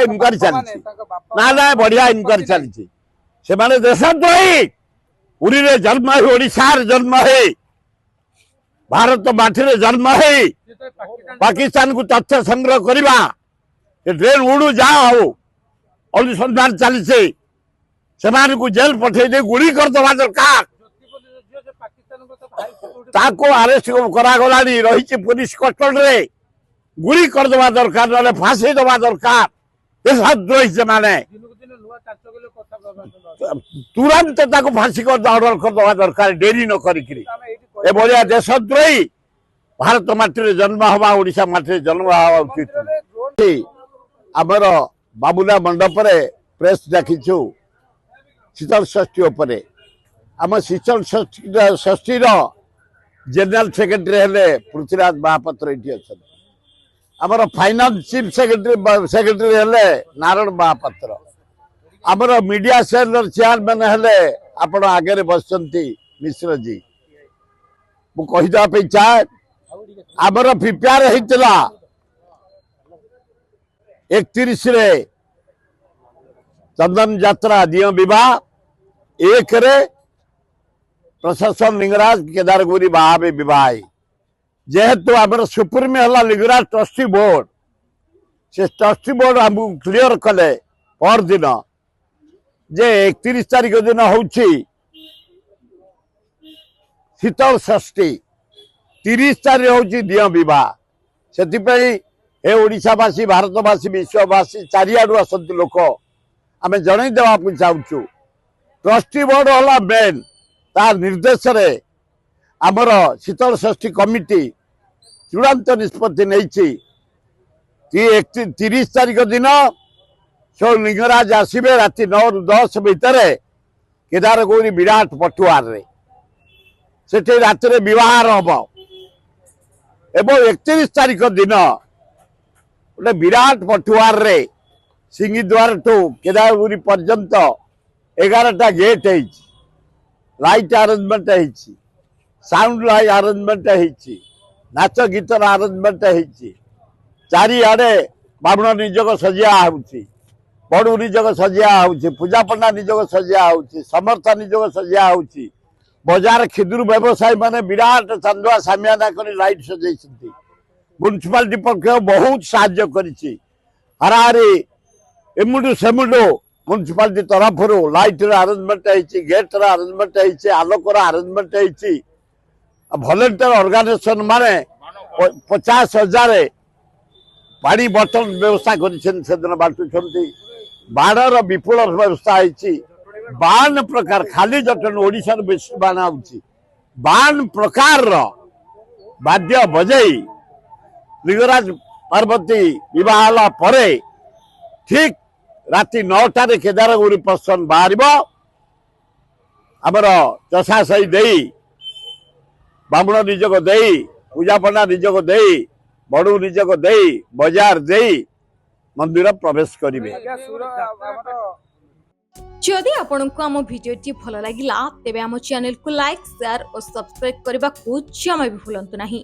Inquiry चली ना ना बढ़िया इनक्वारी चली से माने देशद्रोही पुरी रे जन्म है ओडिशा रे जन्म है भारत माटी रे जन्म है पाकिस्तान को तथ्य संग्रह करवा ट्रेन उड़ू जाओ अनुसंधान चली से को जेल पठे दे गुड़ी कर दवा दरकार ताको अरेस्ट करा रही पुलिस कस्टडी रे गुड़ी कर दवा दरकार ना फांसी दवा दरकार देशद्रोही से माने तुरंत ताको फांसी कर ऑर्डर कर दवा दरकार डेरी न करी ए भलिया देशद्रोही भारत माटी जन्म हवा ओडिशा माटी जन्म हवा उचित आमर बाबुला मंडप रे प्रेस देखीचु शीतल षष्ठी उपरे आम शीतल षष्ठी जनरल सेक्रेटरी हेले पृथ्वीराज महापात्र ये अच्छा आमर फाइनान्स चीफ सेक्रेटरी हेले नारायण महापात्र आमर मीडिया सेल चेयरमैन हेले आपण आगे बसंती मिश्र जी मु कहीदेवाई चाहे आमर प्रिपेयर होता 31 रे चंदन यात्रा दिय विवाह 1 रे प्रशासन लिंगराज केदारगौरी बाहाबे विवाह जेहेतु आम सुप्रीम है लिंगराज ट्रस्टी बोर्ड से ट्रस्टी बोर्ड हमको क्लियर कले पर दिन जे 31 तारीख दिन होची शीतल षष्ठी 30 तारीख होची दिय विवाह से ए ओडिशावासी भारतवासी विश्ववासी चारिआडू आसती लोक आम जन देवाक चाहूँ ट्रस्टी बोर्ड है मेन तार निर्देश रे आमर शीतल षष्ठी कमिटी चूड़ांत निष्पत्ति नहीं 30 तारीख दिन सब लिंगराज आसबे राति 9 ରୁ 10 भितर केदारगौरी विराट पटुआर रे सेठी राति बह हम एवं 31 तारीख दिन गोटे विराट पटुआर रे सिंगीद्वार टू केदारगौरी पर्यंत 11टा गेट है लाइट अरेंजमेंट है साउंड लाइट अरेंजमेंट है नाच गीतर अरेंजमेंट है चारिआडे बामण निजोग सजिया होउची बड़ू निजोग सजिया होउची पूजा पंडा निजोग सजिया होउची समर्थ निजोग सजिया होउची बाजार खिदुर व्यवसायी माने विराट चांदुआ सामियाना करी लाइट सजाई म्युनिसिपालिटी पक्ष बहुत साहाय्य करिछि हरारे एमुडू सेमुडू म्युनिसिपालिटी तरफ लाइट अरेंजमेंट है गेट अरेंजमेंट है आलोकर अरेंजमेंट है वॉलंटियर ऑर्गेनाइजेशन माने 50,000 पानी बोतल व्यवस्था कर बांटुंट बाणर विपुल व्यवस्था है 52 प्रकार खाली जटन ओडिशा बेसी बाण आउछि 52 प्रकार वाद्य बजई लिंगराज पार्वती विवाह परे ठीक राति 9 रे केदारगौरी प्रस्थान बाहर आमर चषा सही दे बामण निजोग दे पूजा पंडा निजोग दे बड़ू निजोग दे बाजार दे मंदिर प्रवेश करेंगे। जदि आपंक आम भिडी भल लगा तेब आम चैनल को लाइक शेयर और सब्सक्राइब करने को जमा भी भूलु नहीं।